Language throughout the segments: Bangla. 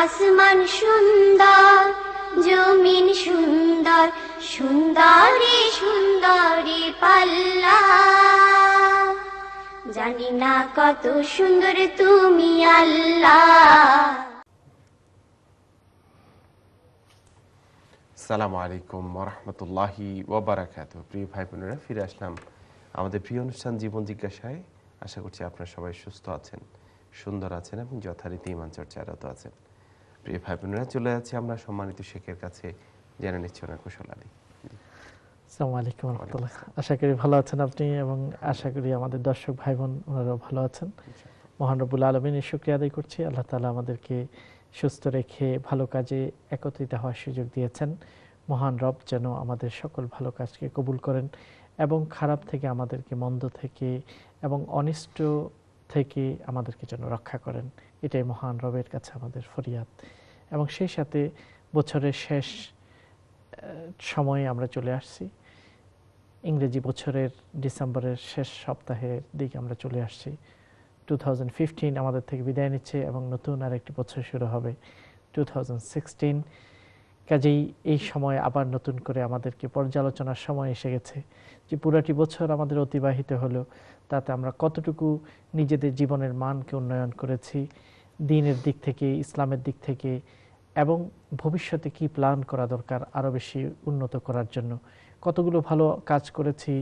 আসমান সুন্দর, জমিন সুন্দর, সুন্দরী সুন্দরী পাল্লা। জানি না কত সুন্দর তুমি আল্লাহ। আসসালামু আলাইকুম ওয়া রাহমাতুল্লাহি ওয়া বারাকাতুহু। প্রিয় ভাই বোনেরা, ফিরে আসলাম আমাদের প্রিয় অনুষ্ঠান জীবন জিজ্ঞাসায়। আশা করছি আপনারা সবাই সুস্থ আছেন, সুন্দর আছেন এবং যথারীতি ঈমান চর্চারত আছেন। প্রিয় ভাই বোনেরা, চলে যাচ্ছি আমরা সম্মানিত শেখের কাছে, জেনে নিচ্ছি ওনার কুশলাদি। আসসালামু আলাইকুম ওয়া রাহমাতুল্লাহ। আশা করি ভালো আছেন আপনি, এবং আশা করি আমাদের দর্শক ভাই বোন ওনারাও ভালো আছেন। মহান রব্বুল আলামিনের শুকরিয়া আদায় করছি, আল্লাহ তাআলা আমাদেরকে সুস্থ রেখে ভালো কাজে একত্রিত হওয়ার সুযোগ দিয়েছেন। মহান রব যেন আমাদের সকল ভালো কাজকে কবুল করেন এবং খারাপ থেকে আমাদেরকে, মন্দ থেকে এবং অনিষ্ট থেকে আমাদেরকে যেন রক্ষা করেন। এটাই মহান রবের কাছে আমাদের ফরিয়াদ। এবং সেই সাথে বছরের শেষ সময়ে আমরা চলে আসছি। ইংরেজি বছরের ডিসেম্বরের শেষ সপ্তাহের দিকে আমরা চলে আসছি। 2015 আমাদের থেকে বিদায় নিচ্ছে এবং নতুন আরেকটি বছর শুরু হবে 2016। কাজেই এই সময় আবার নতুন করে আমাদেরকে পর্যালোচনার সময় এসে গেছে যে পুরাটি বছর আমাদের অতিবাহিত হলো, তাতে আমরা কতটুকু নিজেদের জীবনের মানকে উন্নয়ন করেছি দ্বীনের দিক থেকে, ইসলামের দিক থেকে, এবং ভবিষ্যতে কি প্ল্যান করা দরকার আরও বেশি উন্নত করার জন্য। কতগুলো ভালো কাজ করেছি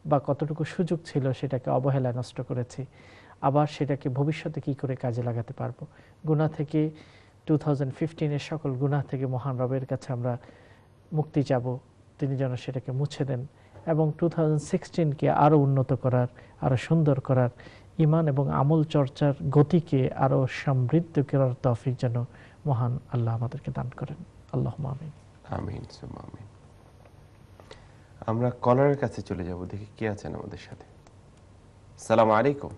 বা কতটুকু সুযোগ ছিল সেটাকে অবহেলায় নষ্ট করেছি, আবার সেটাকে ভবিষ্যতে কি করে কাজে লাগাতে পারবো। গুনাহ থেকে 2015-এর সকল গুনাহ থেকে মহান রবের কাছে আমরা মুক্তি চাবো, তিনি যেন সেটাকে মুছে দেন এবং 2016-কে আরও উন্নত করার, আরও সুন্দর করার, ঈমান এবং আমল চর্চার গতিকে আরও সমৃদ্ধ করার তৌফিক যেন মহান আল্লাহ আমাদেরকে দান করেন। আল্লাহুম্মা আমিন। আমিন সুম্মা আমিন। আমরা কলারের কাছে চলে যাব, দেখি কে আছেন আমাদের সাথে। আসসালামু আলাইকুম।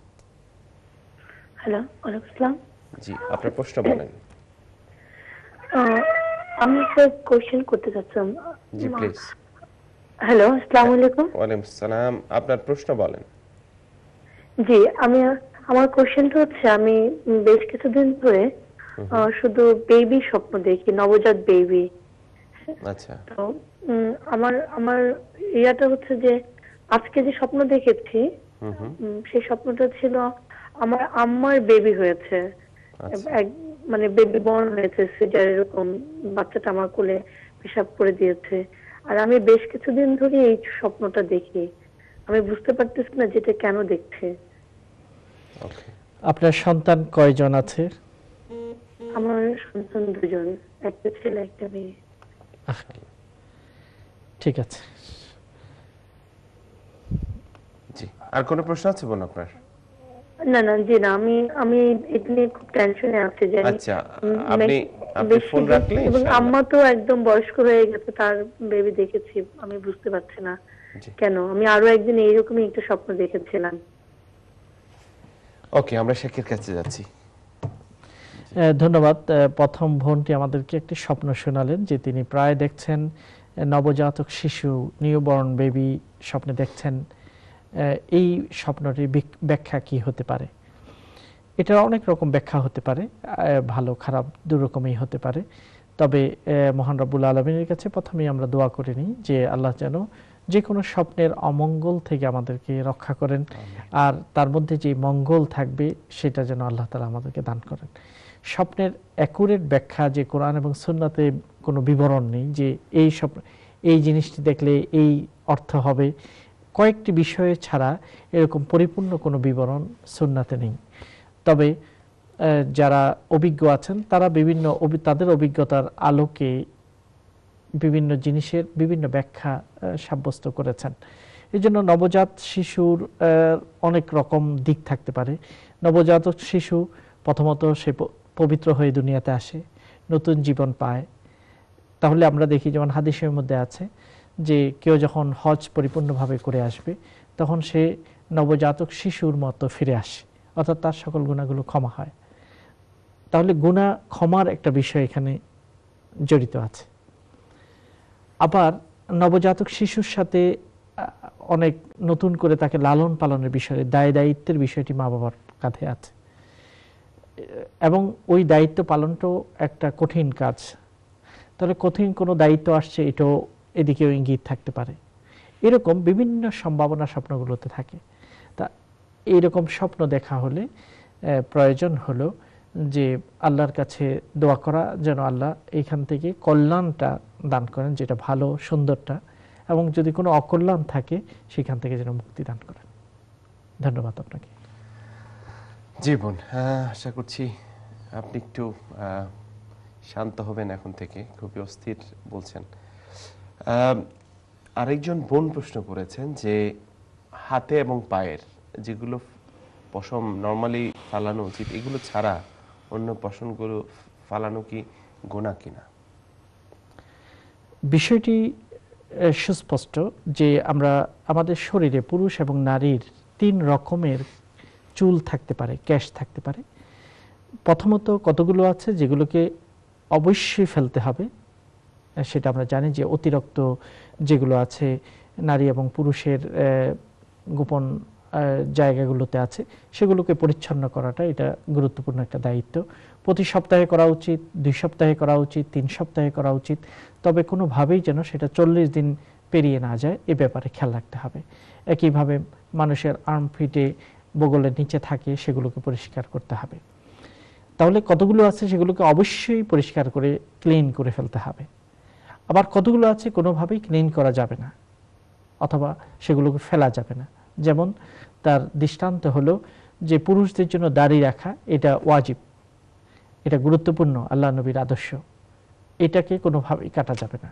হ্যালো, ওয়ালাইকুম আসসালাম। জি, আপনার প্রশ্ন বলেন। আমি একটা কোশ্চেন করতে চাচ্ছিলাম। জি প্লিজ। হ্যালো, আসসালামু আলাইকুম। ওয়ালাইকুম আসসালাম, আপনার প্রশ্ন বলেন। জি, আমার কোশ্চেনটা হচ্ছে, আমি বেশ কিছুদিন ধরে শুধু বেবি স্বপ্ন দেখি, নবজাত বেবি। আচ্ছা। তো আমার ইয়াটা হচ্ছে যে আজকে যে স্বপ্ন দেখেছি সেই স্বপ্নটা ছিল আমার আম্মার বেবি হয়েছে, মানে বেবি বর্ন হয়েছে, সিজার, এরকম বাচ্চাটা আমার কোলে পেশাব করে দিয়েছে। আর আমি বেশ কিছুদিন ধরে এই স্বপ্নটা দেখি, আমি বুঝতে পারতেছি না যেটা কেন দেখছি। আপনার সন্তান কয়জন আছে? আমার সন্তান দুজন, একটা ছেলে একটা মেয়ে। ঠিক আছে। জি, আর কোনো প্রশ্ন আছে বোন আপনার? না না, জি না, আমি এটা নিয়ে খুব টেনশনে আছি যে আচ্ছা, আপনি ফোন রাখলে এবং আম্মা তো একদম বয়স্ক হয়ে গেছে, তার বেবি দেখেছি, আমি বুঝতে পারছি না কেন। আমি আরো একদিন এইরকমই একটা স্বপ্ন দেখেছিলাম। ওকে, আমরা শেখের কাছে যাচ্ছি। ধন্যবাদ। প্রথম বোনটি আমাদেরকে একটি স্বপ্ন শোনালেন যে তিনি প্রায় দেখছেন নবজাতক শিশু, নিউবর্ন বেবি স্বপ্নে দেখছেন। এই স্বপ্নটির ব্যাখ্যা কি হতে পারে? এটার অনেক রকম ব্যাখ্যা হতে পারে, ভালো খারাপ দুরকমই হতে পারে। তবে মহান রব্বুল আলামিনের কাছে প্রথমেই আমরা দোয়া করে নিই যে আল্লাহ যেন যে কোনো স্বপ্নের অমঙ্গল থেকে আমাদেরকে রক্ষা করেন, আর তার মধ্যে যে মঙ্গল থাকবে সেটা যেন আল্লাহ তাআলা আমাদেরকে দান করেন। স্বপ্নের অ্যাকুরেট ব্যাখ্যা যে কোরআন এবং সুন্নাতে কোনো বিবরণ নেই যে এই স্বপ্ন, এই জিনিসটি দেখলে এই অর্থ হবে, কয়েকটি বিষয়ে ছাড়া এরকম পরিপূর্ণ কোনো বিবরণ সুন্নাতে নেই। তবে যারা অভিজ্ঞ আছেন তারা তাদের অভিজ্ঞতার আলোকে বিভিন্ন জিনিসের বিভিন্ন ব্যাখ্যা সাব্যস্ত করেছেন। এই জন্য নবজাত শিশুর অনেক রকম দিক থাকতে পারে। নবজাতক শিশু প্রথমত সে পবিত্র হয়ে দুনিয়াতে আসে, নতুন জীবন পায়। তাহলে আমরা দেখি যেমন হাদিসের মধ্যে আছে যে কেউ যখন হজ পরিপূর্ণভাবে করে আসবে তখন সে নবজাতক শিশুর মতো ফিরে আসে, অর্থাৎ তার সকল গুনাহগুলো ক্ষমা হয়। তাহলে গুনাহ ক্ষমার একটা বিষয় এখানে জড়িত আছে। আবার নবজাতক শিশুর সাথে অনেক নতুন করে তাকে লালন পালনের বিষয়ে দায় দায়িত্বের বিষয়টি মা বাবার কাঁধে আছে। এবং ওই দায়িত্ব পালনটাও একটা কঠিন কাজ। তাহলে কঠিন কোনো দায়িত্ব আসছে, এটাও এদিকেও ইঙ্গিত থাকতে পারে। এরকম বিভিন্ন সম্ভাবনা স্বপ্নগুলোতে থাকে। তা এইরকম স্বপ্ন দেখা হলে প্রয়োজন হলো যে আল্লাহর কাছে দোয়া করা, যেন আল্লাহ এইখান থেকে কল্যাণটা দান করেন, যেটা ভালো সুন্দরটা, এবং যদি কোনো অকল্যাণ থাকে সেখান থেকে যেন মুক্তি দান করেন। ধন্যবাদ আপনাকে। জি বোন, আশা করছি আপনি একটু শান্ত হবেন এখন থেকে, খুবই অস্থির বলছেন। আরেকজন বোন প্রশ্ন করেছেন যে হাতে এবং পায়ের যেগুলো পশম নর্মালি ফালানো উচিত, এগুলো ছাড়া অন্য পশমগুলো ফালানো কি গুনাহ কিনা? বিষয়টি সুস্পষ্ট যে আমরা আমাদের শরীরে পুরুষ এবং নারীর 3 রকমের চুল থাকতে পারে, কেশ থাকতে পারে। প্রথমত কতগুলো আছে যেগুলোকে অবশ্যই ফেলতে হবে, সেটা আমরা জানি যে অতিরিক্ত যেগুলো আছে নারী এবং পুরুষের গোপন জায়গাগুলোতে আছে, সেগুলোকে পরিচ্ছন্ন করাটা এটা গুরুত্বপূর্ণ একটা দায়িত্ব। প্রতি সপ্তাহে করা উচিত, 2 সপ্তাহে করা উচিত, 3 সপ্তাহে করা উচিত, তবে কোনোভাবেই যেন সেটা 40 দিন পেরিয়ে না যায়, এ ব্যাপারে খেয়াল রাখতে হবে। একইভাবে মানুষের আর্মফিটে বগলের নিচে থাকে, সেগুলোকে পরিষ্কার করতে হবে। তাহলে কতগুলো আছে সেগুলোকে অবশ্যই পরিষ্কার করে ক্লিন করে ফেলতে হবে। আবার কতগুলো আছে কোনোভাবেই ক্লিন করা যাবে না, অথবা সেগুলোকে ফেলা যাবে না। যেমন তার দৃষ্টান্ত হলো যে পুরুষদের জন্য দাড়ি রাখা এটা ওয়াজিব, এটা গুরুত্বপূর্ণ, আল্লাহ নবীর আদর্শ, এটাকে কোনোভাবেই কাটা যাবে না।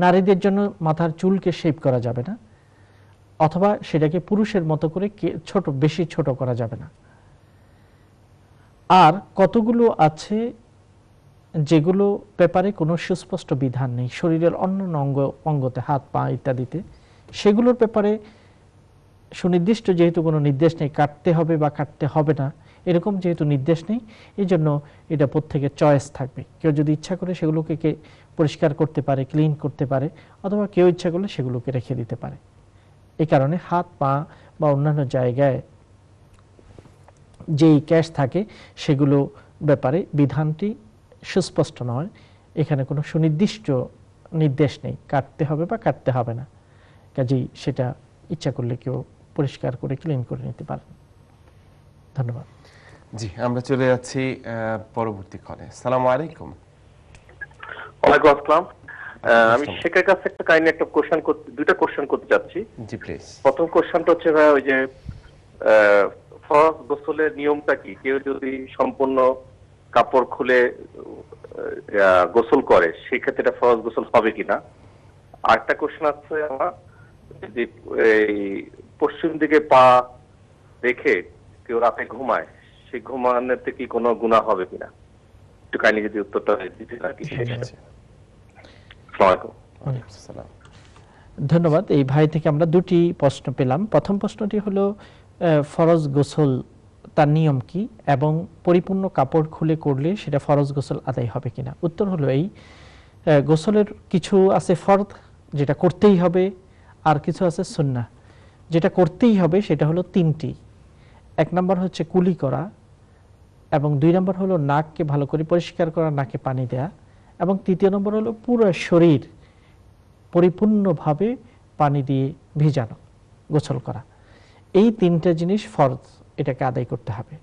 নারীদের জন্য মাথার চুলকে শেভ করা যাবে না, অথবা সেটাকে পুরুষের মতো করে ছোট, বেশি ছোট করা যাবে না। আর কতগুলো আছে যেগুলো ব্যাপারে কোনো সুস্পষ্ট বিধান নেই, শরীরের অন্য অঙ্গতে, হাত পা ইত্যাদিতে, সেগুলোর ব্যাপারে সুনির্দিষ্ট যেহেতু কোনো নির্দেশ নেই, কাটতে হবে বা কাটতে হবে না এরকম যেহেতু নির্দেশ নেই, এই জন্য এটা প্রত্যেকের চয়েস থাকবে। কেউ যদি ইচ্ছা করে সেগুলোকে পরিষ্কার করতে পারে, ক্লিন করতে পারে, অথবা কেউ ইচ্ছা করলে সেগুলোকে রেখে দিতে পারে। এই কারণে হাত পা বা অন্যান্য জায়গায় যেই ক্যাশ থাকে সেগুলো ব্যাপারে বিধানটি সুস্পষ্ট নয়, এখানে কোনো সুনির্দিষ্ট নির্দেশ নেই কাটতে হবে বা কাটতে হবে না, কাজেই সেটা ইচ্ছা করলে কেউ পরিষ্কার করে ক্লিন করে নিতে পারেন। ধন্যবাদ। জি, আমরা চলে যাচ্ছি পরবর্তী কলে। আসসালামু আলাইকুম। ওয়ালাইকুম আসসালাম। আমি শেখের কাছে একটা কাইন্ডলি একটা কোশ্চেন করতে, দুইটা কোশ্চেন করতে চাচ্ছি। জি প্লিজ। প্রথম কোশ্চেনটা হচ্ছে ভাই, ওই যে ফরজ গোসলের নিয়মটা কি? কেউ যদি সম্পূর্ণ কাপড় খুলে গোসল করে সেই ক্ষেত্রে এটা ফরজ গোসল হবে কিনা? আরেকটা কোশ্চেন আছে আমার, যে এই পশ্চিম দিকে পা রেখে কেউ রাতে ঘুমায়, সেই ঘুমানোতে কি কোনো গুনাহ হবে কিনা? একটু কাইন্ডলি যদি উত্তরটা দিতে আর কি। ধন্যবাদ। এই ভাই থেকে আমরা 2টি প্রশ্ন পেলাম। প্রথম প্রশ্নটি হলো ফরজ গোসল তার নিয়ম কি এবং পরিপূর্ণ কাপড় খুলে করলে সেটা ফরজ গোসল আদায় হবে কিনা। উত্তর হলো এই, গোসলের কিছু আছে ফরজ যেটা করতেই হবে, আর কিছু আছে সুন্নাহ যেটা করতেই হবে, সেটা হলো 3টি। 1 নম্বর হচ্ছে কুলি করা, এবং 2 নম্বর হলো নাককে ভালো করে পরিষ্কার করা, নাকে পানি দেয়া, এবং 3য় নম্বর হলো পুরো শরীর পরিপূর্ণভাবে পানি দিয়ে ভিজানো, গোসল করা। এই 3টা জিনিস ফরজ, এটাকে আদায় করতে হবে।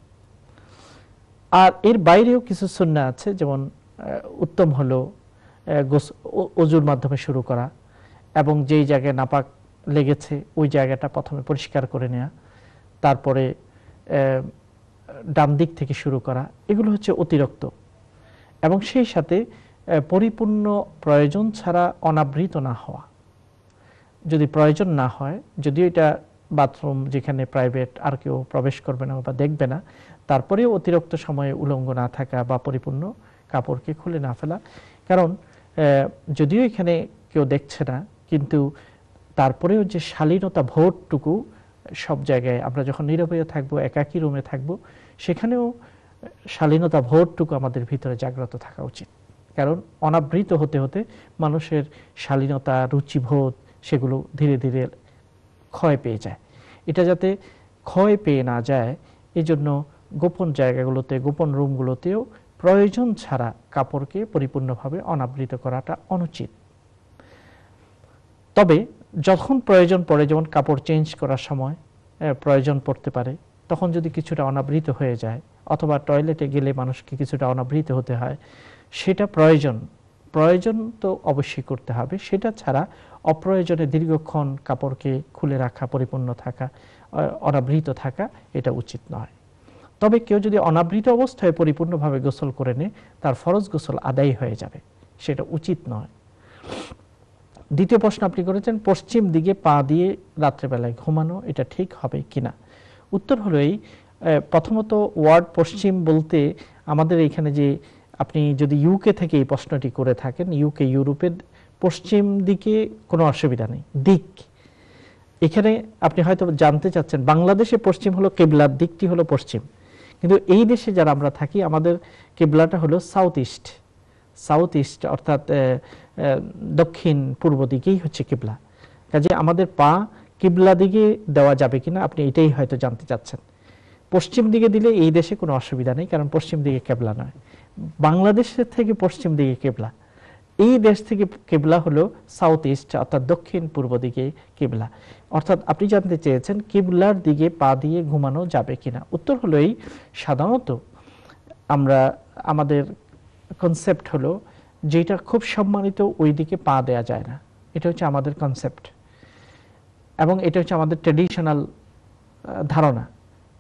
আর এর বাইরেও কিছু সুন্নাহ আছে, যেমন উত্তম হলো ওযুর মাধ্যমে শুরু করা, এবং যেই জায়গায় নাপাক লেগেছে ওই জায়গাটা প্রথমে পরিষ্কার করে নেওয়া, তারপরে ডান দিক থেকে শুরু করা, এগুলো হচ্ছে অতিরিক্ত। এবং সেই সাথে পরিপূর্ণ প্রয়োজন ছাড়া অনাবৃত না হওয়া। যদি প্রয়োজন না হয়, যদিও এটা বাথরুম যেখানে প্রাইভেট আর কেউ প্রবেশ করবে না বা দেখবে না, তারপরেও অতিরিক্ত সময়ে উলঙ্গ না থাকা বা পরিপূর্ণ কাপড়কে খুলে না ফেলা। কারণ যদিও এখানে কেউ দেখছে না, কিন্তু তারপরেও যে শালীনতা ভোটটুকু সব জায়গায় আমরা যখন নীরবে থাকবো, একাকী রুমে থাকবো, সেখানেও শালীনতা ভোটটুকু আমাদের ভিতরে জাগ্রত থাকা উচিত। কারণ অনাবৃত হতে হতে মানুষের শালীনতা, রুচিবোধ সেগুলো ধীরে ধীরে ক্ষয় পেয়ে যায়। এটা যাতে ক্ষয় পেয়ে না যায়, এই জন্য গোপন জায়গাগুলোতে, গোপন রুমগুলোতেও প্রয়োজন ছাড়া কাপড়কে পরিপূর্ণভাবে অনাবৃত করাটা অনুচিত। তবে যখন প্রয়োজন পড়ে, যেমন কাপড় চেঞ্জ করার সময় প্রয়োজন পড়তে পারে, তখন যদি কিছুটা অনাবৃত হয়ে যায়, অথবা টয়লেটে গেলে মানুষকে কিছুটা অনাবৃত হতে হয়, সেটা প্রয়োজন তো অবশ্যই করতে হবে। সেটা ছাড়া অপ্রয়োজনে দীর্ঘক্ষণ কাপড়কে খুলে রাখা, পরিপূর্ণ থাকা, অনাবৃত থাকা, এটা উচিত নয়। তবে কেউ যদি অনাবৃত অবস্থায় পরিপূর্ণভাবে গোসল করে নেয়, তার ফরজ গোসল আদায় হয়ে যাবে, সেটা উচিত নয়। দ্বিতীয় প্রশ্ন আপনি করেছেন, পশ্চিম দিকে পা দিয়ে রাত্রেবেলায় ঘুমানো এটা ঠিক হবে কিনা। উত্তর হলো এই, প্রথমত ওয়ার্ড পশ্চিম বলতে আমাদের এখানে যে, আপনি যদি ইউকে থেকে এই প্রশ্নটি করে থাকেন, ইউকে ইউরোপের পশ্চিম দিকে কোনো অসুবিধা নেই, দিক। এখানে আপনি হয়তো জানতে চাচ্ছেন বাংলাদেশে পশ্চিম হলো কেবলার দিকটি হলো পশ্চিম, কিন্তু এই দেশে যারা আমরা থাকি আমাদের কেবলাটা হলো সাউথ ইস্ট, অর্থাৎ দক্ষিণ পূর্ব দিকেই হচ্ছে কেবলা। কাজে আমাদের পা কিবলা দিকে দেওয়া যাবে কিনা আপনি এটাই হয়তো জানতে চাচ্ছেন। পশ্চিম দিকে দিলে এই দেশে কোনো অসুবিধা নেই, কারণ পশ্চিম দিকে কেবলা নয়। বাংলাদেশের থেকে পশ্চিম দিকে কেবলা, এই দেশ থেকে কেবলা হলো সাউথ ইস্ট, অর্থাৎ দক্ষিণ পূর্ব দিকে কেবলা। অর্থাৎ আপনি জানতে চেয়েছেন কিবলার দিকে পা দিয়ে ঘুমানো যাবে কিনা। উত্তর হলো এই, সাধারণত আমাদের কনসেপ্ট হলো যেটা খুব সম্মানিত ওই দিকে পা দেয়া যায় না, এটা হচ্ছে আমাদের কনসেপ্ট, এবং এটা হচ্ছে আমাদের ট্র্যাডিশনাল ধারণা।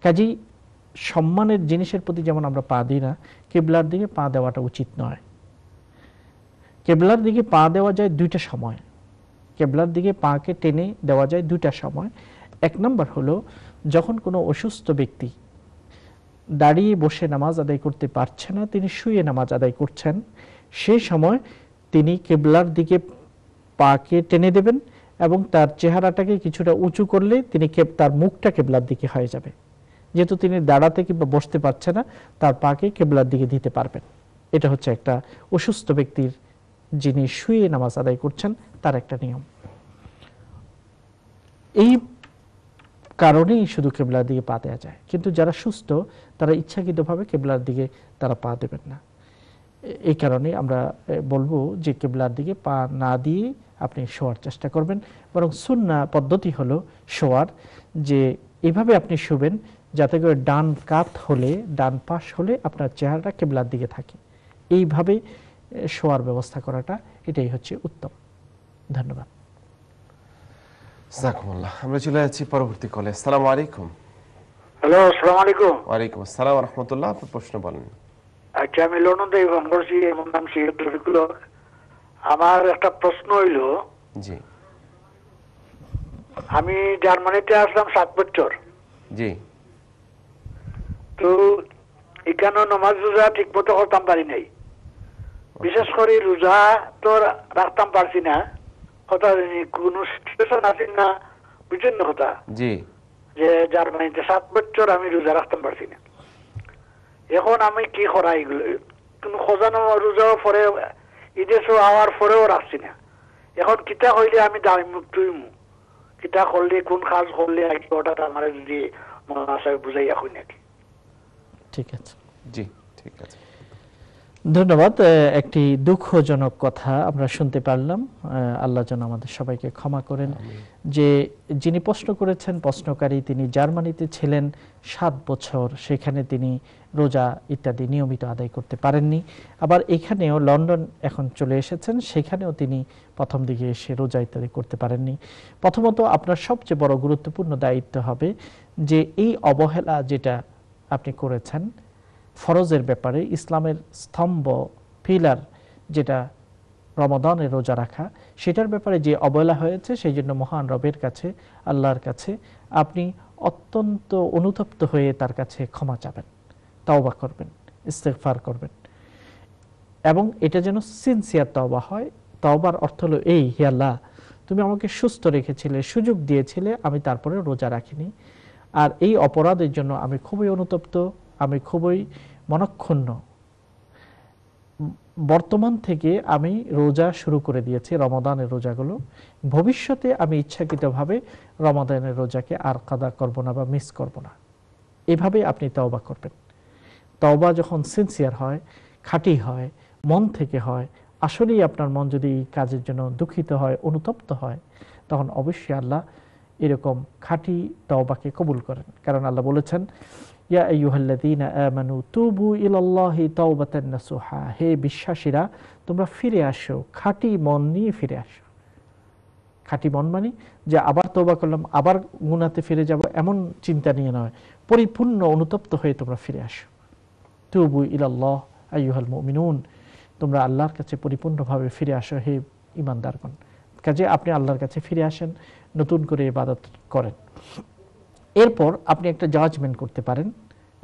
কাজেই সম্মানের জিনিসের প্রতি যেমন আমরা পা দিই না, কেবলার দিকে পা দেওয়াটা উচিত নয়। কেবলার দিকে পা দেওয়া যায় দুইটা সময়, কেবলার দিকে পাকে টেনে দেওয়া যায় দুইটা সময়। এক নম্বর হলো যখন কোনো অসুস্থ ব্যক্তি দাঁড়িয়ে বসে নামাজ আদায় করতে পারছে না, তিনি শুয়ে নামাজ আদায় করছেন, সেই সময় তিনি কেবলার দিকে পাকে টেনে দেবেন এবং তার চেহারাটাকে কিছুটা উঁচু করলে তিনি তার মুখটা কেবলার দিকে হয়ে যাবে। যেহেতু তিনি দাঁড়াতে কিংবা বসতে পারছে না, তার পাকে কেবলার দিকে দিতে পারবেন। এটা হচ্ছে একটা অসুস্থ ব্যক্তির, যিনি শুয়ে নামাজ আদায় করছেন, তার একটা নিয়ম। এই কারণেই শুধু কেবলার দিকে পা দেওয়া যায়, কিন্তু যারা সুস্থ তারা ইচ্ছাকৃতভাবে কেবলার দিকে তারা পা দেবেন না। এই কারণে আমরা বলবো যে কেবলার দিকে পা না দিয়ে আপনি শোয়ার চেষ্টা করবেন। বরং সুন্নাহ পদ্ধতি হলো শোয়ার, যে এভাবে আপনি শুবেন যাতে করে ডান কাত হলে, ডান পাশ হলে আপনার চেহারাটা কেবলার দিকে থাকে। এইভাবে শোয়ার ব্যবস্থা করাটা এটাই হচ্ছে উত্তম। ধন্যবাদ। জাযাকুমুল্লাহ। আমরা চলে যাচ্ছি পরবর্তী কলে। আসসালামু আলাইকুম। হ্যালো, আসসালামু আলাইকুম। ওয়ালাইকুম আসসালাম ওয়া রাহমাতুল্লাহ। আপনার প্রশ্ন বলেন। আচ্ছা, আমি লন্ডন থেকে ফোন করছি, আমার নাম সৈয়দ রফিকুল। আমার একটা প্রশ্ন হইল, জি, আমি জার্মানিতে আসলাম 7 বছর। জি, তো এখানে নামাজ রোজা ঠিক মতো করতাম পারি নাই। বিশেষ করে রোজা তো রাখতাম পারছি না, কথা কোন সিচুয়েশন আছে না, বুঝছেন না কথা? জি, যে জার্মানিতে 7 বছর আমি রোজা রাখতাম পারছি না। এখন আমি কি করা, এগুলো কোনো খোঁজানো রোজা পরে ঈদের হওয়ার পরেও রাখছি না। এখন কিতা হইলে আমি দামি মুক্ত হইমু, কিতা করলে, কোন কাজ করলে হঠাৎ আমার যদি মনে আসে বুঝাই এখন নাকি? ঠিক আছে, জি, ঠিক আছে। ধন্যবাদ। একটি দুঃখজনক কথা আমরা শুনতে পারলাম। আল্লাহ যেন আমাদের সবাইকে ক্ষমা করেন। যে যিনি প্রশ্ন করেছেন, প্রশ্নকারী, তিনি জার্মানিতে ছিলেন 7 বছর, সেখানে তিনি রোজা ইত্যাদি নিয়মিত আদায় করতে পারেননি। আবার এখানেও লন্ডন এখন চলে এসেছেন, সেখানেও তিনি প্রথম দিকে এসে রোজা ইত্যাদি করতে পারেননি। প্রথমত আপনার সবচেয়ে বড় গুরুত্বপূর্ণ দায়িত্ব হবে যে এই অবহেলা যেটা আপনি করেছেন ফরজের ব্যাপারে, ইসলামের স্তম্ভ, পিলার যেটা রমাদানের রোজা রাখা, সেটার ব্যাপারে যে অবহেলা হয়েছে, সেই জন্য মহান রবের কাছে, আল্লাহর কাছে আপনি অত্যন্ত অনুতপ্ত হয়ে তার কাছে ক্ষমা চাবেন, তওবা করবেন, ইস্তেগফার করবেন, এবং এটা যেন সিনসিয়ার তওবা হয়। তওবার অর্থ হলো এই, হে আল্লাহ, তুমি আমাকে সুস্থ রেখেছিলে, সুযোগ দিয়েছিলে, আমি তারপরে রোজা রাখিনি, আর এই অপরাধের জন্য আমি খুবই অনুতপ্ত, আমি খুবই মনক্ষুণ্ণ। বর্তমান থেকে আমি রোজা শুরু করে দিয়েছি, রমাদানের রোজাগুলো। ভবিষ্যতে আমি ইচ্ছাকৃতভাবে রমাদানের রোজাকে আর কাদা করব না বা মিস করব না। এভাবে আপনি তওবা করবেন। তওবা যখন সিনসিয়ার হয়, খাঁটি হয়, মন থেকে হয়, আসলেই আপনার মন যদি এই কাজের জন্য দুঃখিত হয়, অনুতপ্ত হয়, তখন অবশ্যই আল্লাহ এরকম খাঁটি তওবাকে কবুল করেন। কারণ আল্লাহ বলেছেন, ইয়া আইয়ুহাল্লাযীনা আমানু তুবু ইলাল্লাহি তাওবাতান নাসুহা, হে বিশ্বাসীরা তোমরা ফিরে আসো, খাঁটি মন নিয়ে ফিরে আসো। খাঁটি মন মানে যে আবার তওবা করলাম, আবার গুনাতে ফিরে যাব, এমন চিন্তা নিয়ে নয়, পরিপূর্ণ অনুতপ্ত হয়ে তোমরা ফিরে আসো। তুবু ইলাল্লাহ আইয়ুহাল মুমিনুন, তোমরা আল্লাহর কাছে পরিপূর্ণভাবে ফিরে আসো হে ঈমানদারগণ। কাজে আপনি আল্লাহর কাছে ফিরে আসেন, নতুন করে ইবাদত করেন। এরপর আপনি একটা জাজমেন্ট করতে পারেন,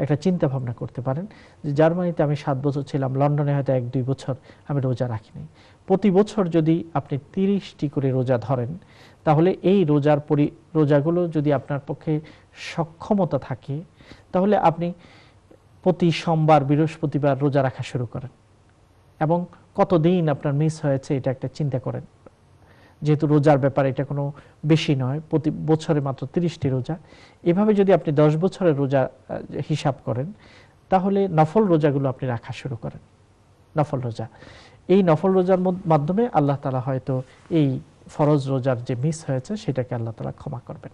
একটা চিন্তা ভাবনা করতে পারেন যে জার্মানিতে আমি 7 বছর ছিলাম, লন্ডনে হয়তো 1-2 বছর আমি রোজা রাখিনি। প্রতি বছর যদি আপনি 30টি করে রোজা ধরেন, তাহলে এই রোজাগুলো যদি আপনার পক্ষে সক্ষমতা থাকে, তাহলে আপনি প্রতি সোমবার, বৃহস্পতিবার রোজা রাখা শুরু করেন এবং কতদিন আপনার মিস হয়েছে এটা একটা চিন্তা করেন। যেহেতু রোজার ব্যাপার এটা কোনো বেশি নয়, প্রতি বছরে মাত্র 30টি রোজা। এভাবে যদি আপনি 10 বছরের রোজা হিসাব করেন, তাহলে নফল রোজাগুলো আপনি রাখা শুরু করেন। নফল রোজা, এই নফল রোজার মাধ্যমে আল্লাহ তাআলা হয়তো এই ফরজ রোজার যে মিস হয়েছে সেটাকে আল্লাহ তাআলা ক্ষমা করবেন।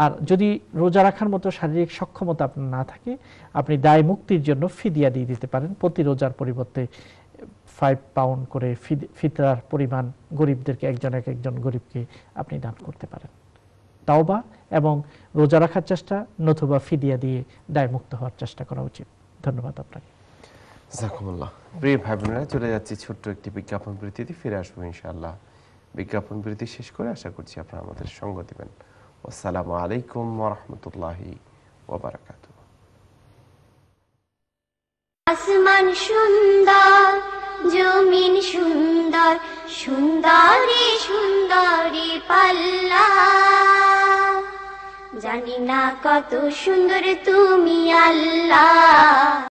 আর যদি রোজা রাখার মতো শারীরিক সক্ষমতা আপনার না থাকে, আপনি দায় মুক্তির জন্য ফিদিয়া দিয়ে দিতে পারেন। প্রতি রোজার পরিবর্তে 5 পাউন্ড করে ফিতরার পরিমাণ গরিবদেরকে, একজন গরিবকে আপনি দান করতে পারেন। তাওবা এবং রোজা রাখার চেষ্টা, নতুবা ফিদিয়া দিয়ে দায় মুক্ত হওয়ার চেষ্টা করা উচিত। ধন্যবাদ আপনাকে। জাযাকুমুল্লাহ। প্রিয় ভাই বোনেরা, চলে যাচ্ছি ছোট্ট একটি বিজ্ঞাপন বিরতিতে, ফিরে আসবো ইনশাআল্লাহ। বিজ্ঞাপন বিরতি শেষ করে আশা করছি আপনারা আমাদের সঙ্গ দিবেন। আসসালামু আলাইকুম ওয়া রাহমাতুল্লাহি ওয়া বারাকাতুহু। আসমান সুন্দর, জমিন সুন্দর, সুন্দরী সুন্দরী পাল্লা, জানি না কত সুন্দর তুমি আল্লাহ।